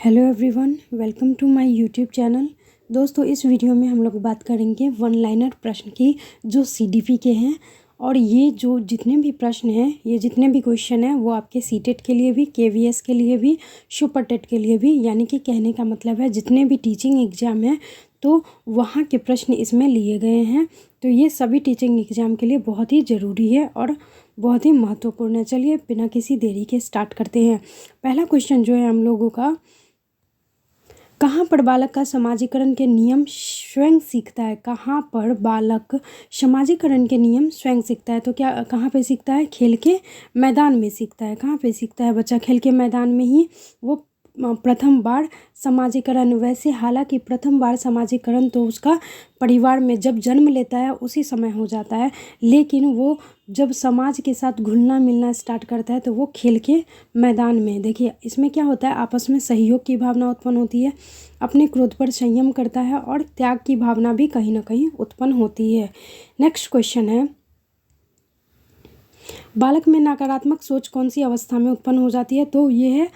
Hello everyone, welcome to my YouTube channel. दोस्तों, इस video में हम लोग बात करेंगे वन लाइनर प्रश्न की जो सीडीपी के हैं। और ये जो जितने भी प्रश्न हैं, ये जितने भी क्वेश्चन हैं, वो आपके सीटेट के लिए भी, केवीएस के लिए भी, सुपर टेट के लिए भी, यानी कि कहने का मतलब है जितने भी टीचिंग एग्ज़ाम हैं तो वहाँ के प्रश्न इसमें लिए गए हैं। तो ये सभी टीचिंग एग्ज़ाम के लिए बहुत ही ज़रूरी है और बहुत ही महत्वपूर्ण है। चलिए बिना किसी देरी के स्टार्ट करते हैं। पहला क्वेश्चन जो है हम लोगों का, कहाँ पर बालक का समाजीकरण के नियम स्वयं सीखता है? कहाँ पर बालक समाजीकरण के नियम स्वयं सीखता है? तो क्या कहाँ पे सीखता है? खेल के मैदान में सीखता है। कहाँ पे सीखता है बच्चा? खेल के मैदान में ही वो प्रथम बार समाजीकरण, वैसे हालांकि प्रथम बार समाजीकरण तो उसका परिवार में जब जन्म लेता है उसी समय हो जाता है, लेकिन वो जब समाज के साथ घुलना मिलना स्टार्ट करता है तो वो खेल के मैदान में। देखिए इसमें क्या होता है, आपस में सहयोग की भावना उत्पन्न होती है, अपने क्रोध पर संयम करता है और त्याग की भावना भी कहीं ना कहीं उत्पन्न होती है। नेक्स्ट क्वेश्चन है, बालक में नकारात्मक सोच कौन सी अवस्था में उत्पन्न हो जाती है? तो ये है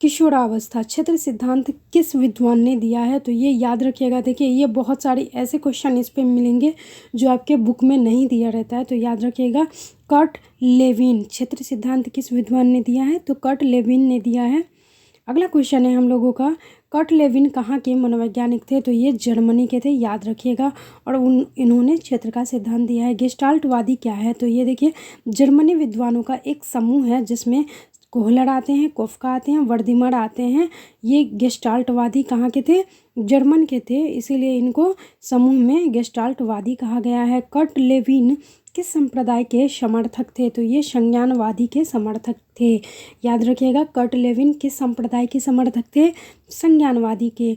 किशोरावस्था। क्षेत्र सिद्धांत किस विद्वान ने दिया है? तो ये याद रखिएगा। देखिए ये बहुत सारे ऐसे क्वेश्चन इस पे मिलेंगे जो आपके बुक में नहीं दिया रहता है, तो याद रखिएगा। Kurt Lewin. क्षेत्र सिद्धांत किस विद्वान ने दिया है? तो कर्ट लेविन ने दिया है। अगला क्वेश्चन है हम लोगों का, कर्ट लेविन कहाँ के मनोवैज्ञानिक थे? तो ये जर्मनी के थे, याद रखिएगा। और इन्होंने क्षेत्र का सिद्धांत दिया है। गेस्टाल्टवादी क्या है? तो ये देखिए जर्मनी विद्वानों का एक समूह है जिसमें कोहलर आते हैं, कोफका आते हैं, वर्दीमर आते हैं। ये गेस्टाल्टवादी कहाँ के थे? जर्मन के थे, इसीलिए इनको समूह में गेस्टाल्टवादी कहा गया है। कर्ट लेविन किस संप्रदाय के समर्थक थे? तो ये संज्ञानवादी के समर्थक थे, याद रखिएगा। कर्ट लेविन किस संप्रदाय के समर्थक थे? संज्ञानवादी के।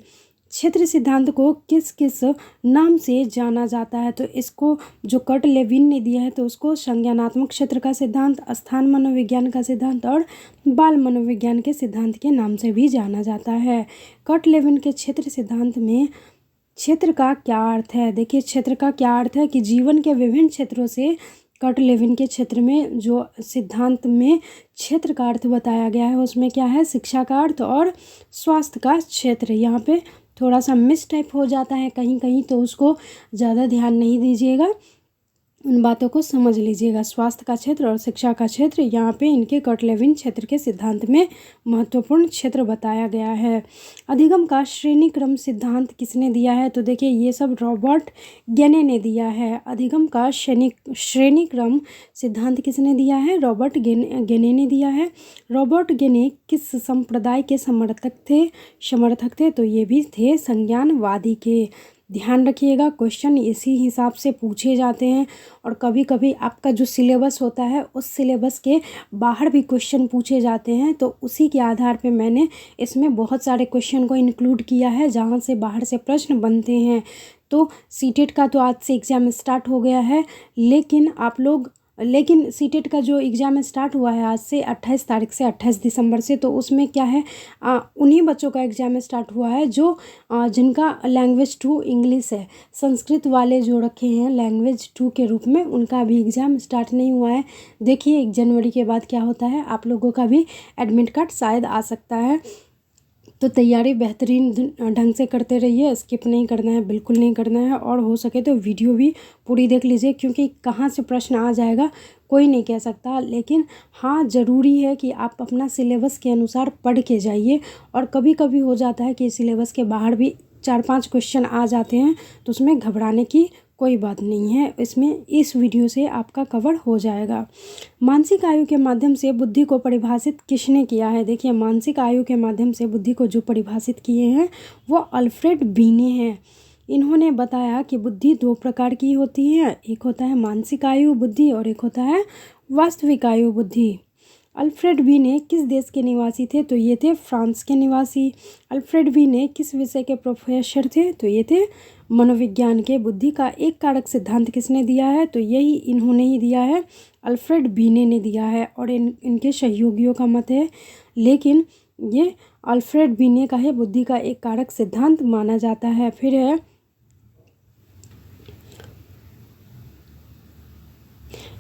क्षेत्र सिद्धांत को किस किस नाम से जाना जाता है? तो इसको जो कर्ट लेविन ने दिया है तो उसको संज्ञानात्मक क्षेत्र का सिद्धांत, स्थान मनोविज्ञान का सिद्धांत और बाल मनोविज्ञान के सिद्धांत के नाम से भी जाना जाता है। कर्ट लेविन के क्षेत्र सिद्धांत में क्षेत्र का क्या अर्थ है? देखिए क्षेत्र का क्या अर्थ है कि जीवन के विभिन्न क्षेत्रों से कर्ट लेविन के क्षेत्र में जो सिद्धांत में क्षेत्र का अर्थ बताया गया है उसमें क्या है? शिक्षा का अर्थ और स्वास्थ्य का क्षेत्र। यहाँ पे थोड़ा सा मिस टाइप हो जाता है कहीं कहीं, तो उसको ज़्यादा ध्यान नहीं दीजिएगा, उन बातों को समझ लीजिएगा। स्वास्थ्य का क्षेत्र और शिक्षा का क्षेत्र, यहाँ पे इनके कर्ट लेविन क्षेत्र के सिद्धांत में महत्वपूर्ण क्षेत्र बताया गया है। अधिगम का श्रेणी क्रम सिद्धांत किसने दिया है? तो देखिए ये सब रॉबर्ट गेने ने दिया है। अधिगम का श्रेणी क्रम सिद्धांत किसने दिया है? रॉबर्ट गेने ने दिया है। रॉबर्ट गेने किस संप्रदाय के समर्थक थे? तो ये भी थे संज्ञानवादी के। ध्यान रखिएगा, क्वेश्चन इसी हिसाब से पूछे जाते हैं और कभी कभी आपका जो सिलेबस होता है उस सिलेबस के बाहर भी क्वेश्चन पूछे जाते हैं, तो उसी के आधार पे मैंने इसमें बहुत सारे क्वेश्चन को इंक्लूड किया है जहाँ से बाहर से प्रश्न बनते हैं। तो सीटेट का तो आज से एग्ज़ाम स्टार्ट हो गया है, लेकिन सीटेट का जो एग्ज़ाम स्टार्ट हुआ है आज से 28 तारीख से 28 दिसंबर से, तो उसमें क्या है, उन्हीं बच्चों का एग्ज़ाम स्टार्ट हुआ है जो जिनका लैंग्वेज 2 इंग्लिश है। संस्कृत वाले जो रखे हैं लैंग्वेज 2 के रूप में, उनका अभी एग्ज़ाम स्टार्ट नहीं हुआ है। देखिए 1 जनवरी के बाद क्या होता है, आप लोगों का भी एडमिट कार्ड शायद आ सकता है। तो तैयारी बेहतरीन ढंग से करते रहिए, स्किप नहीं करना है, बिल्कुल नहीं करना है, और हो सके तो वीडियो भी पूरी देख लीजिए, क्योंकि कहाँ से प्रश्न आ जाएगा कोई नहीं कह सकता। लेकिन हाँ, ज़रूरी है कि आप अपना सिलेबस के अनुसार पढ़ के जाइए। और कभी कभी हो जाता है कि सिलेबस के बाहर भी 4-5 क्वेश्चन आ जाते हैं, तो उसमें घबराने की कोई बात नहीं है, इसमें इस वीडियो से आपका कवर हो जाएगा। मानसिक आयु के माध्यम से बुद्धि को परिभाषित किसने किया है? देखिए मानसिक आयु के माध्यम से बुद्धि को जो परिभाषित किए हैं वो अल्फ्रेड बीने हैं। इन्होंने बताया कि बुद्धि 2 प्रकार की होती है, एक होता है मानसिक आयु बुद्धि और एक होता है वास्तविक आयु बुद्धि। अल्फ्रेड बीने किस देश के निवासी थे? तो ये थे फ्रांस के निवासी। अल्फ्रेड बीने किस विषय के प्रोफेसर थे? तो ये थे मनोविज्ञान के। बुद्धि का एक कारक सिद्धांत किसने दिया है? तो यही इन्होंने ही दिया है, अल्फ्रेड बीने ने दिया है, और इनके सहयोगियों का मत है, लेकिन ये अल्फ्रेड बीने का है बुद्धि का एक कारक सिद्धांत माना जाता है। फिर है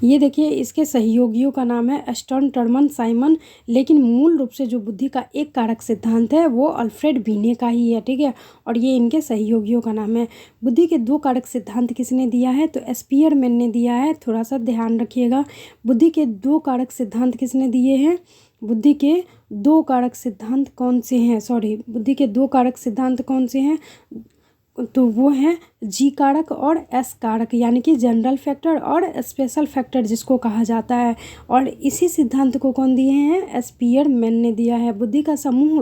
ये देखिए इसके सहयोगियों का नाम है एस्टर्न, टर्मन, साइमन, लेकिन मूल रूप से जो बुद्धि का एक कारक सिद्धांत है वो अल्फ्रेड बीने का ही है, ठीक है। और ये इनके सहयोगियों का नाम है। बुद्धि के दो कारक सिद्धांत किसने दिया है, तो स्पीयरमैन ने दिया है, थोड़ा सा ध्यान रखिएगा। बुद्धि के दो कारक सिद्धांत किसने दिए हैं, बुद्धि के दो कारक सिद्धांत कौन से हैं, बुद्धि के दो कारक सिद्धांत कौन से हैं, तो वो हैं जी कारक और एस कारक, यानी कि जनरल फैक्टर और स्पेशल फैक्टर जिसको कहा जाता है। और इसी सिद्धांत को कौन दिए हैं, स्पीयरमैन ने दिया है। बुद्धि का समूह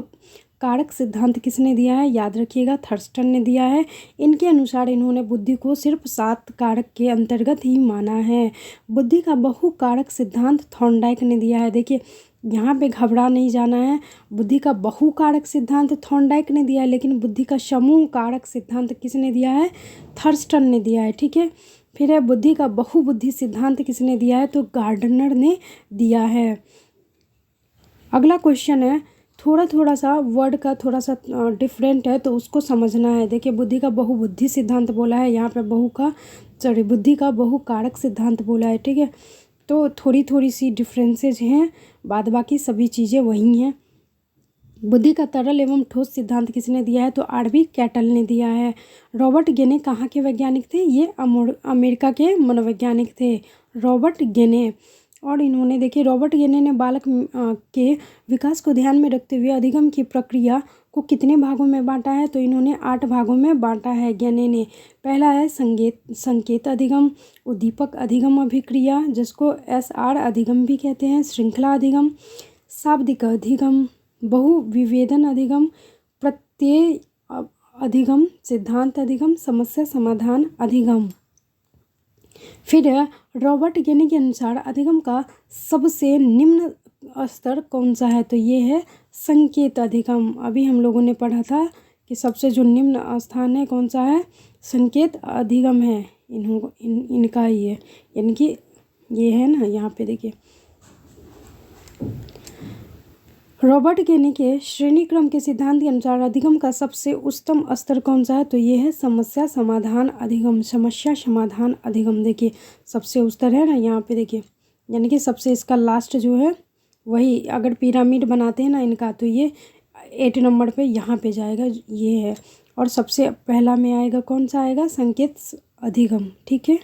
कारक सिद्धांत किसने दिया है, याद रखिएगा थर्स्टन ने दिया है। इनके अनुसार इन्होंने बुद्धि को सिर्फ 7 कारक के अंतर्गत ही माना है। बुद्धि का बहु कारक सिद्धांत थॉर्नडाइक ने दिया है। देखिए यहाँ पे घबरा नहीं जाना है, बुद्धि का बहु कारक सिद्धांत थॉर्नडाइक ने दिया है, लेकिन बुद्धि का समूह कारक सिद्धांत किसने दिया है, थर्स्टन ने दिया है, ठीक है। फिर है बुद्धि का बहुबुद्धि सिद्धांत किसने दिया है, तो गार्डनर ने दिया है। अगला क्वेश्चन है, थोड़ा सा वर्ड का थोड़ा सा डिफरेंट है तो उसको समझना है। देखिए बुद्धि का बहुबुद्धि सिद्धांत बोला है, यहाँ पे बुद्धि का बहु कारक सिद्धांत बोला है, ठीक है। तो थोड़ी सी डिफरेंसेज हैं, बाद बाकी सभी चीज़ें वही हैं। बुद्धि का तरल एवं ठोस सिद्धांत किसने दिया है, तो आरबी कैटल ने दिया है। रॉबर्ट गेने कहाँ के वैज्ञानिक थे, ये अमेरिका के मनोवैज्ञानिक थे, रॉबर्ट गेने। और इन्होंने देखिए रॉबर्ट गेने ने बालक के विकास को ध्यान में रखते हुए अधिगम की प्रक्रिया को कितने भागों में बांटा है, तो इन्होंने 8 भागों में बांटा है गेने ने। पहला है संकेत अधिगम, उद्दीपक अधिगम अभिक्रिया जिसको SR अधिगम भी कहते हैं, श्रृंखला अधिगम, शाब्दिक अधिगम, बहुविवेदन अधिगम, प्रत्यय अधिगम, सिद्धांत अधिगम, समस्या समाधान अधिगम। फिर रॉबर्ट गेने के अनुसार अधिगम का सबसे निम्न स्तर कौन सा है, तो ये है संकेत अधिगम। अभी हम लोगों ने पढ़ा था कि सबसे जो निम्न स्थान है कौन सा है, संकेत अधिगम है, इनका ही है, यानी कि ये है ना, यहाँ पे देखिए रॉबर्ट गेने के श्रेणी क्रम के सिद्धांत के अनुसार अधिगम का सबसे उच्चतम स्तर कौन सा है, तो ये है समस्या समाधान अधिगम, समस्या समाधान अधिगम। देखिए सबसे उच्च स्तर है ना यहाँ पे, देखिए यानी कि सबसे इसका लास्ट जो है वही, अगर पिरामिड बनाते हैं ना इनका, तो ये 8 नंबर पे यहाँ पे जाएगा, ये है। और सबसे पहला में आएगा कौन सा आएगा, संकेत अधिगम, ठीक है।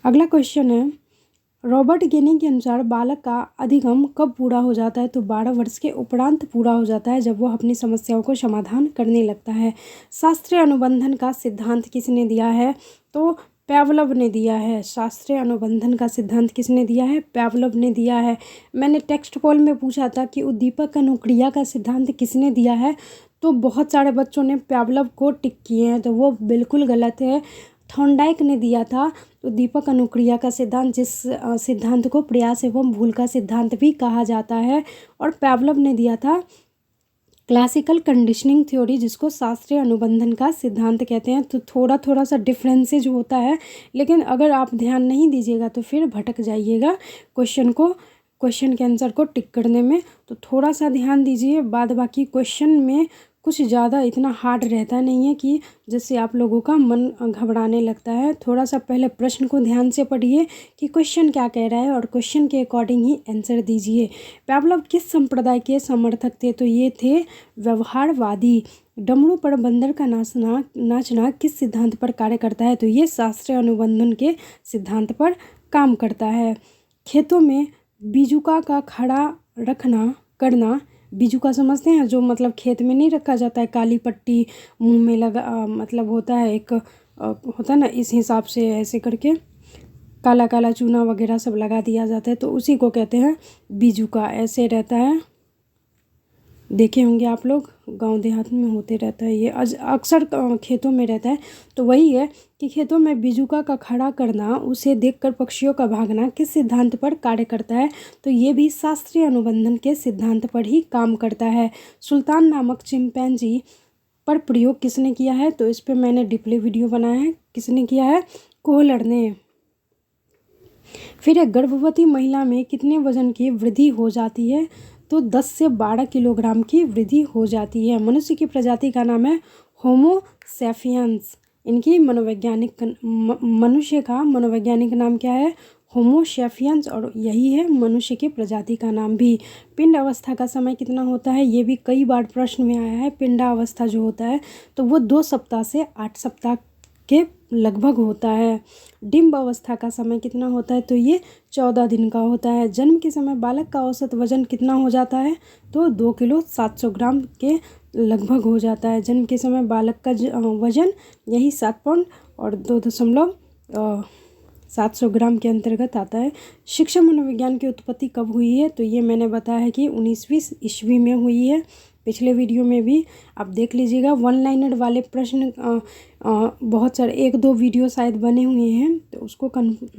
अगला क्वेश्चन है, रॉबर्ट गेने के अनुसार बालक का अधिगम कब पूरा हो जाता है, तो 12 वर्ष के उपरांत पूरा हो जाता है, जब वो अपनी समस्याओं को समाधान करने लगता है। शास्त्रीय अनुबंधन का सिद्धांत किसने दिया है, तो पैवलव ने दिया है। शास्त्रीय अनुबंधन का सिद्धांत किसने दिया है, पैवलव ने दिया है। मैंने टेक्स्ट पोल में पूछा था कि उद्दीपक अनुक्रिया का सिद्धांत किसने दिया है, तो बहुत सारे बच्चों ने पैवलव को टिक किए हैं, तो वो बिल्कुल गलत है। थॉर्नडाइक ने दिया था उद्दीपक अनुक्रिया का सिद्धांत, जिस सिद्धांत को प्रयास एवं भूल का सिद्धांत भी कहा जाता है। और पैवलव ने दिया था क्लासिकल कंडीशनिंग थ्योरी, जिसको शास्त्रीय अनुबंधन का सिद्धांत कहते हैं। तो थोड़ा सा डिफरेंसेज होता है, लेकिन अगर आप ध्यान नहीं दीजिएगा तो फिर भटक जाइएगा क्वेश्चन के आंसर को टिक करने में। तो थोड़ा सा ध्यान दीजिए, बाद बाकी क्वेश्चन में कुछ ज़्यादा इतना हार्ड रहता नहीं है कि जिससे आप लोगों का मन घबराने लगता है। थोड़ा सा पहले प्रश्न को ध्यान से पढ़िए कि क्वेश्चन क्या कह रहा है और क्वेश्चन के अकॉर्डिंग ही आंसर दीजिए। पैवलव किस संप्रदाय के समर्थक थे, तो ये थे व्यवहारवादी। डमरू पर बंदर का नाचना किस सिद्धांत पर कार्य करता है, तो ये शास्त्रीय अनुबंधन के सिद्धांत पर काम करता है। खेतों में बीजुका का खड़ा करना, बीजुका समझते हैं, जो मतलब खेत में नहीं रखा जाता है, काली पट्टी मुंह में लगा मतलब होता है एक होता है ना, इस हिसाब से ऐसे करके काला काला चूना वगैरह सब लगा दिया जाता है, तो उसी को कहते हैं बीजुका। ऐसे रहता है, देखे होंगे आप लोग, गांव देहात में होते रहता है ये, अक्सर खेतों में रहता है। तो वही है कि खेतों में बीजुका का खड़ा करना, उसे देखकर पक्षियों का भागना किस सिद्धांत पर कार्य करता है, तो ये भी शास्त्रीय अनुबंधन के सिद्धांत पर ही काम करता है। सुल्तान नामक चिंपैंजी पर प्रयोग किसने किया है, तो इस पर मैंने डिप्ले वीडियो बनाया है, किसने किया है, कोहलर ने। फिर गर्भवती महिला में कितने वजन की वृद्धि हो जाती है, तो 10 से 12 किलोग्राम की वृद्धि हो जाती है। मनुष्य की प्रजाति का नाम है होमो सैपियंस, इनकी मनुष्य का मनोवैज्ञानिक नाम क्या है? होमो सैपियंस, और यही है मनुष्य की प्रजाति का नाम भी। पिंड अवस्था का समय कितना होता है? ये भी कई बार प्रश्न में आया है। पिंडावस्था जो होता है तो वो 2 सप्ताह से 8 सप्ताह के लगभग होता है। डिम्ब अवस्था का समय कितना होता है? तो ये 14 दिन का होता है। जन्म के समय बालक का औसत वजन कितना हो जाता है? तो 2 किलो 700 ग्राम के लगभग हो जाता है। जन्म के समय बालक का वजन यही 7 पाउंड और 2.700 ग्राम के अंतर्गत आता है। शिक्षा मनोविज्ञान की उत्पत्ति कब हुई है? तो ये मैंने बताया है कि 19वीं ईस्वी में हुई है। पिछले वीडियो में भी आप देख लीजिएगा। 1 लाइनर वाले प्रश्न बहुत सारे 1-2 वीडियो शायद बने हुए हैं, तो उसको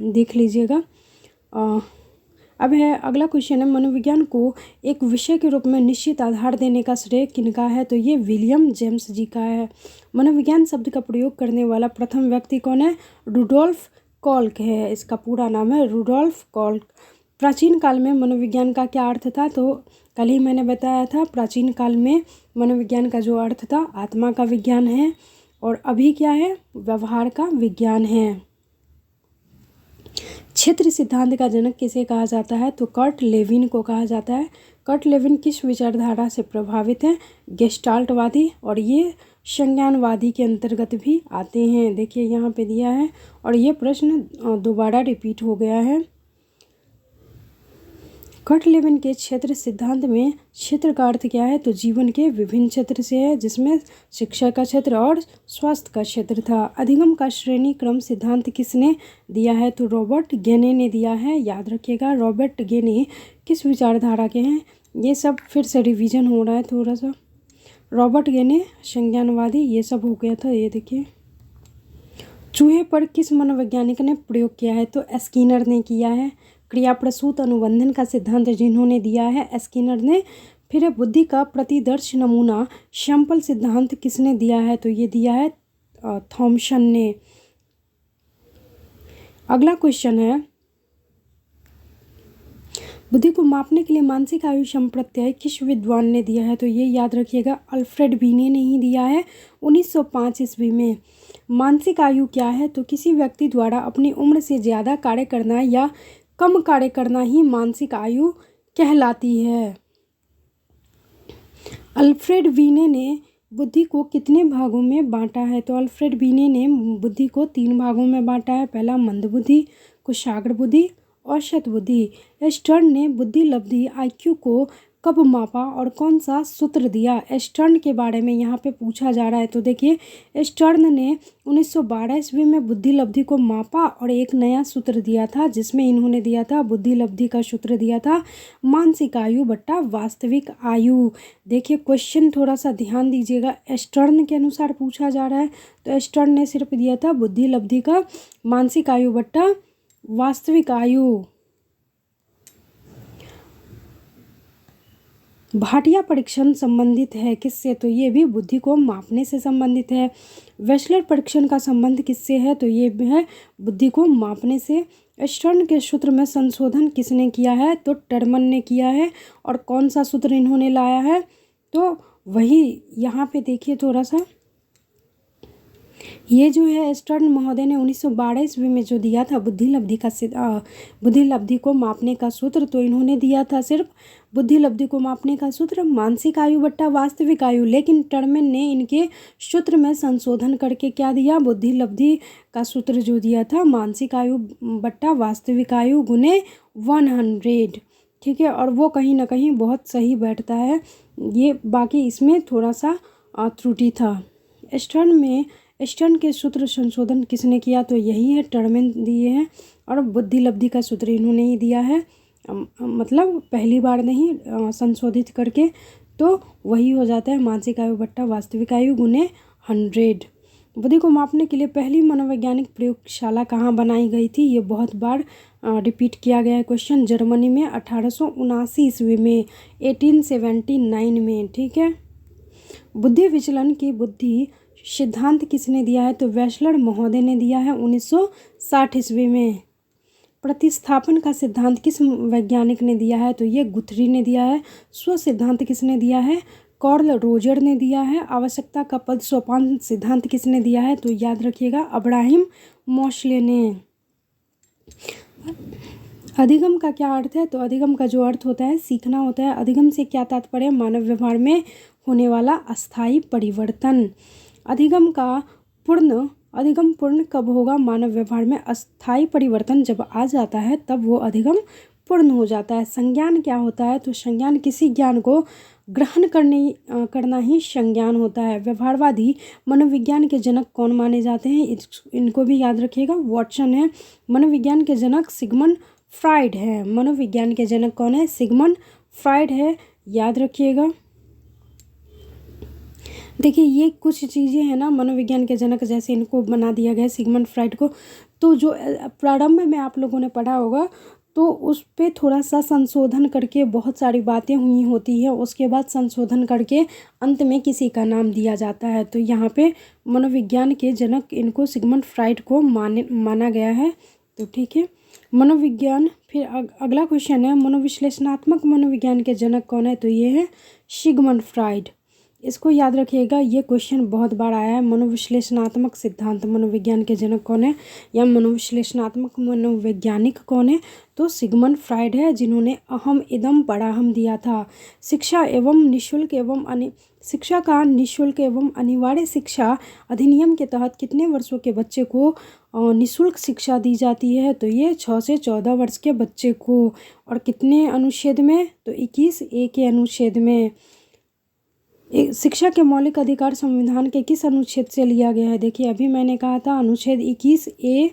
देख लीजिएगा। अब है अगला क्वेश्चन है, मनोविज्ञान को एक विषय के रूप में निश्चित आधार देने का श्रेय किनका है? तो ये विलियम जेम्स जी का है। मनोविज्ञान शब्द का प्रयोग करने वाला प्रथम व्यक्ति कौन है? रुडोल्फ कॉल्क है। इसका पूरा नाम है रुडोल्फ कॉल्क। प्राचीन काल में मनोविज्ञान का क्या अर्थ था? तो कल ही मैंने बताया था, प्राचीन काल में मनोविज्ञान का जो अर्थ था आत्मा का विज्ञान है, और अभी क्या है? व्यवहार का विज्ञान है। क्षेत्र सिद्धांत का जनक किसे कहा जाता है? तो कर्ट लेविन को कहा जाता है। कर्ट लेविन किस विचारधारा से प्रभावित हैं? गेस्टाल्टवादी, और ये संज्ञानवादी के अंतर्गत भी आते हैं। देखिए यहाँ पे दिया है, और ये प्रश्न दोबारा रिपीट हो गया है। कर्ट लेविन के क्षेत्र सिद्धांत में क्षेत्र का अर्थ क्या है? तो जीवन के विभिन्न क्षेत्र से है, जिसमें शिक्षा का क्षेत्र और स्वास्थ्य का क्षेत्र था। अधिगम का श्रेणी क्रम सिद्धांत किसने दिया है? तो रॉबर्ट गेने ने दिया है। याद रखिएगा, रॉबर्ट गेने किस विचारधारा के हैं? ये सब फिर से रिवीजन हो रहा है थोड़ा सा। रॉबर्ट गेने संज्ञानवादी, ये सब हो गया था। ये देखिए, चूहे पर किस मनोवैज्ञानिक ने प्रयोग किया है? तो स्किनर ने किया है। क्रिया प्रसूत अनुबंधन का सिद्धांत जिन्होंने दिया है? स्किनर ने। फिर बुद्धि का प्रतिदर्श नमूना सैंपल सिद्धांत किसने दिया है? तो ये दिया है थॉमसन ने। अगला क्वेश्चन है, बुद्धि को मापने के लिए मानसिक आयु संप्रत्यय किस विद्वान ने दिया है? तो ये याद रखिएगा, अल्फ्रेड बीने ने ही दिया है 1905 ईस्वी में। मानसिक आयु क्या है? तो किसी व्यक्ति द्वारा अपनी उम्र से ज़्यादा कार्य करना या कम कार्य करना ही मानसिक आयु कहलाती है। अल्फ्रेड बीने ने बुद्धि को कितने भागों में बांटा है? तो अल्फ्रेड बीने ने बुद्धि को 3 भागों में बांटा है। पहला मंद बुद्धि, कुशाग्र बुद्धि, औसत बुद्धि। स्टर्न ने बुद्धि लब्धि IQ को कब मापा और कौन सा सूत्र दिया? स्टर्न के बारे में यहाँ पे पूछा जा रहा है। तो देखिए, स्टर्न ने 1912 ईस्वी में बुद्धि लब्धि को मापा और एक नया सूत्र दिया था, जिसमें इन्होंने दिया था, बुद्धि लब्धि का सूत्र दिया था मानसिक आयु बट्टा वास्तविक आयु। देखिए क्वेश्चन थोड़ा सा ध्यान दीजिएगा, स्टर्न के अनुसार पूछा जा रहा है। तो स्टर्न ने सिर्फ दिया था बुद्धि लब्धि का मानसिक आयु बट्टा वास्तविक आयु। भाटिया परीक्षण संबंधित है किससे? तो ये भी बुद्धि को मापने से संबंधित है। वेस्लर परीक्षण का संबंध किससे है? तो ये है बुद्धि को मापने से। स्टर्न के सूत्र में संशोधन किसने किया है? तो टर्मन ने किया है। और कौन सा सूत्र इन्होंने लाया है? तो वही यहाँ पे देखिए थोड़ा सा, ये जो है स्टर्न महोदय ने 1912 ईस्वी में जो दिया था बुद्धि लब्धि को मापने का सूत्र, तो इन्होंने दिया था सिर्फ बुद्धि लब्धि को मापने का सूत्र मानसिक आयु बट्टा वास्तविक आयु। लेकिन टर्मेन ने इनके सूत्र में संशोधन करके क्या दिया? बुद्धि लब्धि का सूत्र जो दिया था मानसिक आयु बट्टा वास्तविक आयु गुने 100। ठीक है, और वो कहीं ना कहीं बहुत सही बैठता है ये, बाकी इसमें थोड़ा सा त्रुटि था। स्टर्न के सूत्र संशोधन किसने किया? तो यही है, टर्मेन दिए हैं। और बुद्धि लब्धि का सूत्र इन्होंने ही दिया है, मतलब पहली बार नहीं, संशोधित करके, तो वही हो जाता है मानसिक आयु बट्टा वास्तविक आयु गुने 100। बुद्धि को मापने के लिए पहली मनोवैज्ञानिक प्रयोगशाला कहाँ बनाई गई थी? ये बहुत बार रिपीट किया गया है क्वेश्चन। जर्मनी में 1879 ईस्वी में, 1879 में। ठीक है, बुद्धि विचलन की बुद्धि सिद्धांत किसने दिया है? तो वेस्लर महोदय ने दिया है 1960 ईस्वी में। प्रतिस्थापन का सिद्धांत किस वैज्ञानिक ने दिया है? तो ये गुथरी ने दिया है। स्व सिद्धांत किसने दिया है? कार्ल रोजर ने दिया है। आवश्यकता का पद सोपान सिद्धांत किसने दिया है, तो याद रखिएगा अब्राहिम मोस्ले ने। अधिगम का क्या अर्थ है, तो अधिगम का जो अर्थ होता है सीखना होता है। अधिगम से क्या तात्पर्य, मानव व्यवहार में होने वाला अस्थायी परिवर्तन। अधिगम पूर्ण कब होगा, मानव व्यवहार में अस्थायी परिवर्तन जब आ जाता है तब वो अधिगम पूर्ण हो जाता है। संज्ञान क्या होता है, तो संज्ञान किसी ज्ञान को ग्रहण करना ही संज्ञान होता है। व्यवहारवादी मनोविज्ञान के जनक कौन माने जाते हैं, इनको भी याद रखिएगा, वॉटसन है। मनोविज्ञान के जनक सिगमंड फ्राइड है। मनोविज्ञान के जनक कौन है, सिगमंड फ्राइड है, याद रखिएगा। देखिए ये कुछ चीज़ें हैं ना मनोविज्ञान के जनक, जैसे इनको बना दिया गया सिगमंड फ्राइड को, तो जो प्रारंभ में आप लोगों ने पढ़ा होगा तो उस पर थोड़ा सा संशोधन करके बहुत सारी बातें हुई होती है, उसके बाद संशोधन करके अंत में किसी का नाम दिया जाता है। तो यहाँ पे मनोविज्ञान के जनक इनको सिगमंड फ्राइड को माना गया है। तो ठीक है, मनोविज्ञान। फिर अगला क्वेश्चन है, मनोविश्लेषणात्मक मनोविज्ञान के जनक कौन है, तो ये है सिगमंड फ्राइड। इसको याद रखिएगा, ये क्वेश्चन बहुत बार आया है। मनोविश्लेषणात्मक सिद्धांत मनोविज्ञान के जनक कौन है, या मनोविश्लेषणात्मक मनोवैज्ञानिक कौन है, तो सिगमंड फ्राइड है, जिन्होंने अहम इदम बड़ाहम दिया था। शिक्षा का निःशुल्क एवं अनिवार्य शिक्षा अधिनियम के तहत कितने वर्षों के बच्चे को निःशुल्क शिक्षा दी जाती है, तो ये 6 से 14 वर्ष के बच्चे को। और कितने अनुच्छेद में, तो 21A के अनुच्छेद में। शिक्षा के मौलिक अधिकार संविधान के किस अनुच्छेद से लिया गया है, देखिए अभी मैंने कहा था अनुच्छेद 21A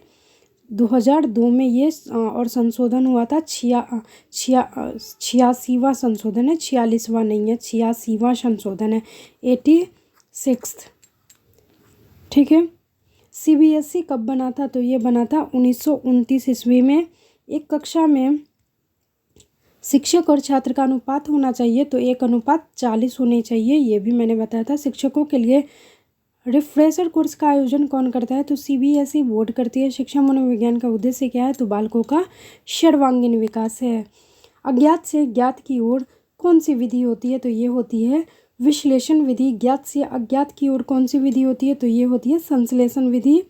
2002 में ये और संशोधन हुआ था। 86वां संशोधन है, 46वां नहीं है, 86वां संशोधन है, 86। ठीक है। CBSE कब बना था, तो ये बना था 1929 ईस्वी में। एक कक्षा में शिक्षक और छात्र का अनुपात होना चाहिए, तो 1:40 होने चाहिए, ये भी मैंने बताया था। शिक्षकों के लिए रिफ्रेशर कोर्स का आयोजन कौन करता है, तो CBSE बोर्ड करती है। शिक्षा मनोविज्ञान का उद्देश्य क्या है, तो बालकों का सर्वांगीण विकास है। अज्ञात से ज्ञात की ओर कौन सी विधि होती है, तो ये होती है विश्लेषण विधि। ज्ञात से अज्ञात की ओर कौन सी विधि होती है, तो ये होती है संश्लेषण विधि।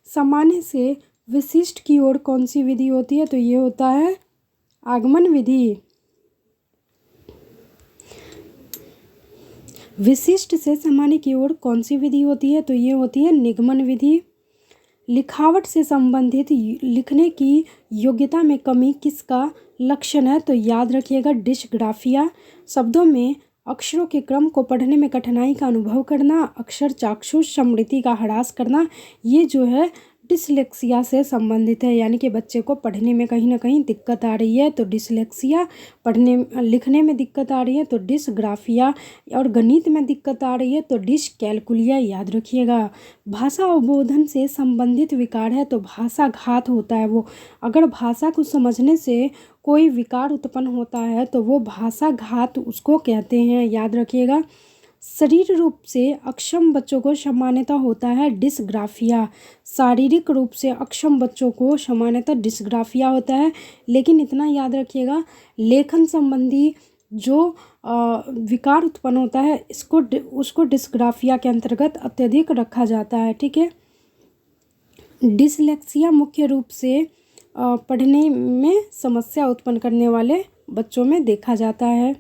सामान्य से विशिष्ट की ओर कौन सी विधि होती है, तो ये होता है आगमन विधि। विशिष्ट से सामान्य की ओर कौन सी विधि होती है, तो ये होती है निगमन विधि। लिखावट से संबंधित लिखने की योग्यता में कमी किसका लक्षण है, तो याद रखिएगा डिस्ग्राफिया। शब्दों में अक्षरों के क्रम को पढ़ने में कठिनाई का अनुभव करना, अक्षर चाक्षुष स्मृति का ह्रास करना, ये जो है डिसलेक्सिया से संबंधित है। यानी कि बच्चे को पढ़ने में कहीं ना कहीं दिक्कत आ रही है तो डिसलेक्सिया, पढ़ने लिखने में दिक्कत आ रही है तो डिसग्राफिया, और गणित में दिक्कत आ रही है तो डिसकैलकुलिया, याद रखिएगा। भाषा अवबोधन से संबंधित विकार है तो भाषा घात होता है वो। अगर भाषा को समझने से कोई विकार उत्पन्न होता है तो वो भाषा घात उसको कहते हैं, याद रखिएगा। शरीर रूप से अक्षम बच्चों को सामान्यतः होता है डिसग्राफिया। शारीरिक रूप से अक्षम बच्चों को सामान्यतः डिसग्राफिया होता है। लेकिन इतना याद रखिएगा, लेखन संबंधी जो विकार उत्पन्न होता है उसको डिसग्राफिया के अंतर्गत अत्यधिक रखा जाता है। ठीक है। डिसलेक्सिया मुख्य रूप से पढ़ने में समस्या उत्पन्न करने वाले बच्चों में देखा जाता है।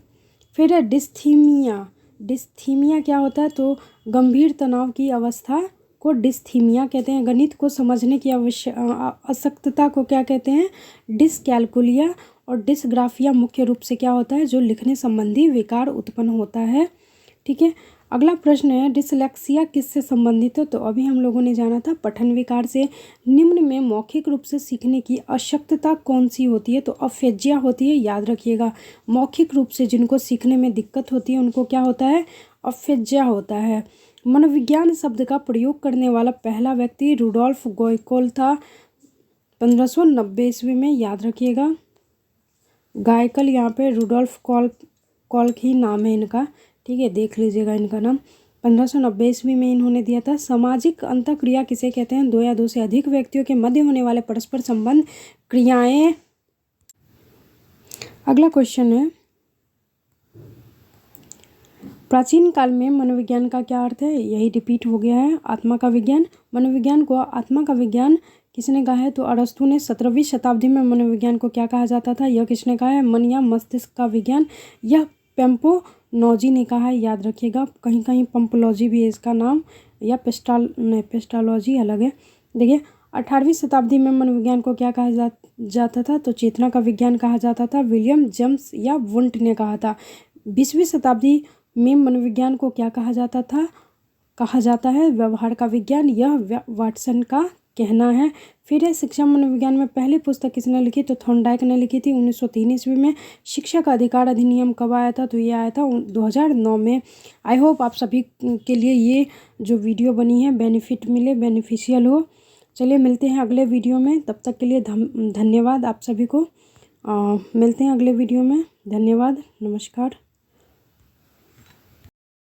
फिर है डिस्थीमिया। डिस्थीमिया क्या होता है, तो गंभीर तनाव की अवस्था को डिस्थीमिया कहते हैं। गणित को समझने की अशक्तता को क्या कहते हैं, डिसकैलकुलिया। और डिसग्राफिया मुख्य रूप से क्या होता है, जो लिखने संबंधी विकार उत्पन्न होता है। ठीक है। अगला प्रश्न है, डिसलेक्सिया किससे संबंधित है, तो अभी हम लोगों ने जाना था पठन विकार से। निम्न में मौखिक रूप से सीखने की अशक्तता कौन सी होती है, तो अफेजिया होती है, याद रखिएगा। मौखिक रूप से जिनको सीखने में दिक्कत होती है उनको क्या होता है, अफेजिया होता है। मनोविज्ञान शब्द का प्रयोग करने वाला पहला व्यक्ति रुडोल्फ गायकोल था, 1590 ईस्वी में, याद रखिएगा। गायकल यहाँ पे रुडोल्फ कॉल्क ही नाम है इनका। ठीक है, देख लीजिएगा इनका नाम। 1590 ईस्वी में इन्होंने दिया था। सामाजिक अंतःक्रिया किसे कहते हैं, दो या दो से अधिक व्यक्तियों के मध्य होने वाले परस्पर संबंध क्रियाएं। अगला क्वेश्चन है, प्राचीन काल में मनोविज्ञान का क्या अर्थ है, यही रिपीट हो गया है। आत्मा का विज्ञान, मनोविज्ञान को आत्मा का विज्ञान किसने कहा है, तो अरस्तु ने। 17वीं शताब्दी में मनोविज्ञान को क्या कहा जाता था, यह किसने कहा है, मन या मस्तिष्क का विज्ञान, यह पेम्पोलॉजी ने कहा है, याद रखिएगा। कहीं कहीं पंपोलॉजी भी है इसका नाम, या पेस्टालॉजी अलग है। देखिए 18वीं शताब्दी में मनोविज्ञान को क्या कहा जाता था, तो चेतना का विज्ञान कहा जाता था, विलियम जेम्स या वुंट ने कहा था। 20वीं शताब्दी में मनोविज्ञान को क्या कहा जाता है, व्यवहार का विज्ञान, यह वाटसन का कहना है। फिर है शिक्षा मनोविज्ञान में पहली पुस्तक किसने लिखी, तो थॉर्नडाइक ने लिखी थी 1903 ईस्वी में। शिक्षा का अधिकार अधिनियम कब आया था, तो ये आया था 2009 में। आई होप आप सभी के लिए ये जो वीडियो बनी है बेनिफिट मिले, बेनिफिशियल हो। चलिए मिलते हैं अगले वीडियो में, तब तक के लिए धन्यवाद आप सभी को। मिलते हैं अगले वीडियो में, धन्यवाद, नमस्कार।